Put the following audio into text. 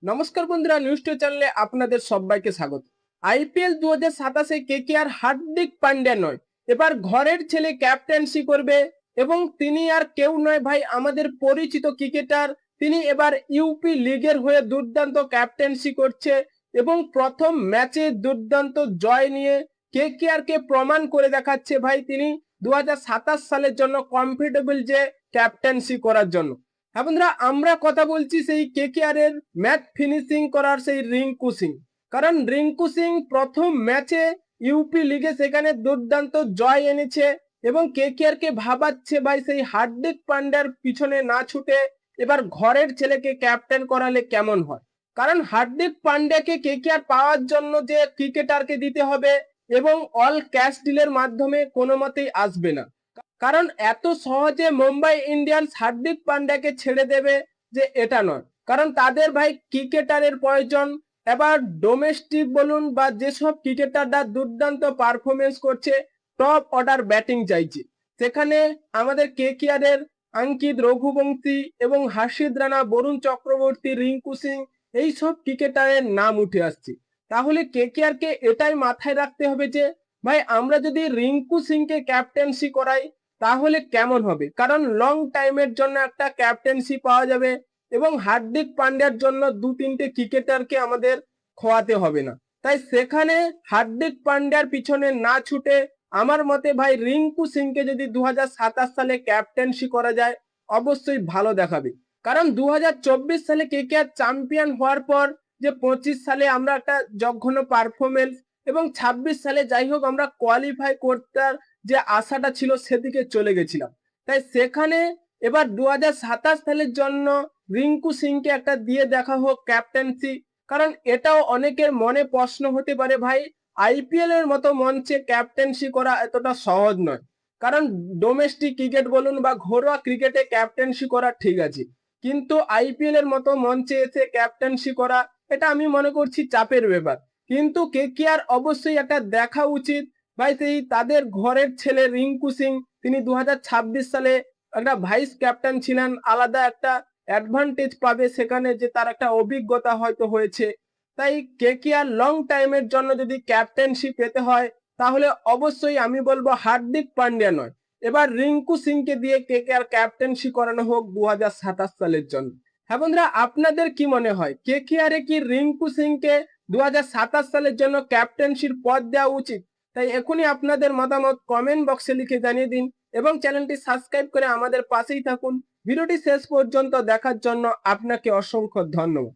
নমস্কার বন্ধুরা, news two চ্যানেলে আপনাদের সবাইকে স্বাগত। আইপিএল 2027-এ কেকেআর হার্দিক পান্ডিয়া নয়, এবার ঘরের ছেলে ক্যাপ্টেন্সি করবে এবং তিনি আর কেউ নয় ভাই, আমাদের পরিচিত ক্রিকেটার। তিনি এবার ইউপি লিগের হয়ে দুর্দান্ত ক্যাপ্টেন্সি করছে এবং প্রথম ম্যাচে দুর্দান্ত জয় নিয়ে কেকেআর কে প্রমাণ করে দেখাচ্ছে ভাই তিনি 2027 সালের জন্য কমফোর্টেবল যে ক্যাপ্টেন্সি করার জন্য। হ্যাঁ বন্ধুরা, আমরা কথা বলছি সেই কেকেআর এর ম্যাচ ফিনিশিং করার সেই রিঙ্কু সিং। কারণ রিঙ্কু সিং প্রথম ম্যাচে ইউপি লিগে সেখানে দুর্দান্ত জয় এনেছে এবং কেকেআর কে ভাবাচ্ছে ভাই সেই হার্দিক পান্ডিয়ার পিছনে না ছুটে এবার ঘরের ছেলেকে ক্যাপ্টেন করালে কেমন হয়। কারণ হার্দিক পান্ডিয়াকে কেকেআর পাওয়ার জন্য যে ক্রিকেটারকে দিতে হবে এবং অল ক্যাশ ডিলের মাধ্যমে কোনো মতেই আসবে না। কারণ এত সহজে মুম্বাই ইন্ডিয়ান্স হার্দিক পান্ডিয়াকে ছেড়ে দেবে যে এটা নয়। কারণ তাদের ভাই ক্রিকেটারের প্রয়োজন। এবার ডোমেস্টিক বলুন বা যেসব ক্রিকেটাররা দুর্দান্ত পারফরমেন্স করছে, টপ অর্ডার ব্যাটিং চাইছে, সেখানে আমাদের কেকেআর এর অঙ্কিত রঘুবংশী এবং হার্ষিদ রানা, বরুণ চক্রবর্তী, রিঙ্কু সিং এইসব ক্রিকেটারের নাম উঠে আসছে। তাহলে কেকেআর কে এটাই মাথায় রাখতে হবে যে ভাই আমরা যদি রিঙ্কু সিংকে ক্যাপ্টেন্সি করাই তাহলে কেমন হবে। কারণ লং টাইমের জন্য একটা ক্যাপ্টেন্সি পাওয়া যাবে এবং হার্দিক পান্ডিয়ার জন্য দু তিনটে ক্রিকেটারকে আমাদের খোয়াতে হবে না। তাই সেখানে হার্দিক পান্ডিয়ার পিছনে না ছুটে আমার মতে ভাই রিঙ্কু সিংকে যদি 2027 সালে ক্যাপ্টেন্সি করা যায় অবশ্যই ভালো দেখাবে। কারণ 2024 সালে কেকেআর চ্যাম্পিয়ন হওয়ার পর যে 25 সালে আমরা একটা জঘন্য পারফরমেন্স এবং 26 সালে যাই হোক আমরা কোয়ালিফাই করতে যে আশাটা ছিল সেদিকে চলে গেছিলাম। তাই সেখানে এবার 2027 সালের জন্য রিঙ্কু সিংকে একটা দিয়ে দেখা হোক ক্যাপ্টেন্সি। কারণ এটাও অনেকের মনে প্রশ্ন হতে পারে ভাই, আইপিএল এর মতো মঞ্চে ক্যাপ্টেন্সি করা এতটা সহজ নয়। কারণ ডোমেস্টিক ক্রিকেট বলুন বা ঘরোয়া ক্রিকেটে ক্যাপ্টেন্সি করা ঠিক আছে, কিন্তু আইপিএল এর মতো মঞ্চে এসে ক্যাপ্টেন্সি করা এটা আমি মনে করছি চাপের ব্যাপার। কিন্তু কেকেআর অবশ্যই একটা দেখা উচিত ভাই সেই তাদের ঘরের ছেলে রিঙ্কু সিং, তিনি 2026 সালে একটা ভাইস ক্যাপ্টেন ছিলেন, আলাদা একটা অ্যাডভান্টেজ পাবে সেখানে যে তার একটা অভিজ্ঞতা হয়তো হয়েছে। তাই কেকেআর লং টাইমের জন্য যদি ক্যাপ্টেনশি পেতে হয় তাহলে অবশ্যই আমি বলবো হার্দিক পান্ডিয়া নয়, এবার রিঙ্কু সিংকে দিয়ে কেকেআর ক্যাপ্টেনশি করানো হোক 2027 সালের জন্য। হ্যাঁ বন্ধুরা, আপনাদের কি মনে হয় কেকেআর এ কি রিঙ্কু সিংকে 2027 সালের জন্য ক্যাপ্টেনশির পদ দেওয়া উচিত? তাই এখনই আপনাদের মতামত কমেন্ট বক্সে লিখে জানিয়ে দিন এবং চ্যানেলটি সাবস্ক্রাইব করে আমাদের পাশেই থাকুন। ভিডিওটি শেষ পর্যন্ত দেখার জন্য আপনাকে অসংখ্য ধন্যবাদ।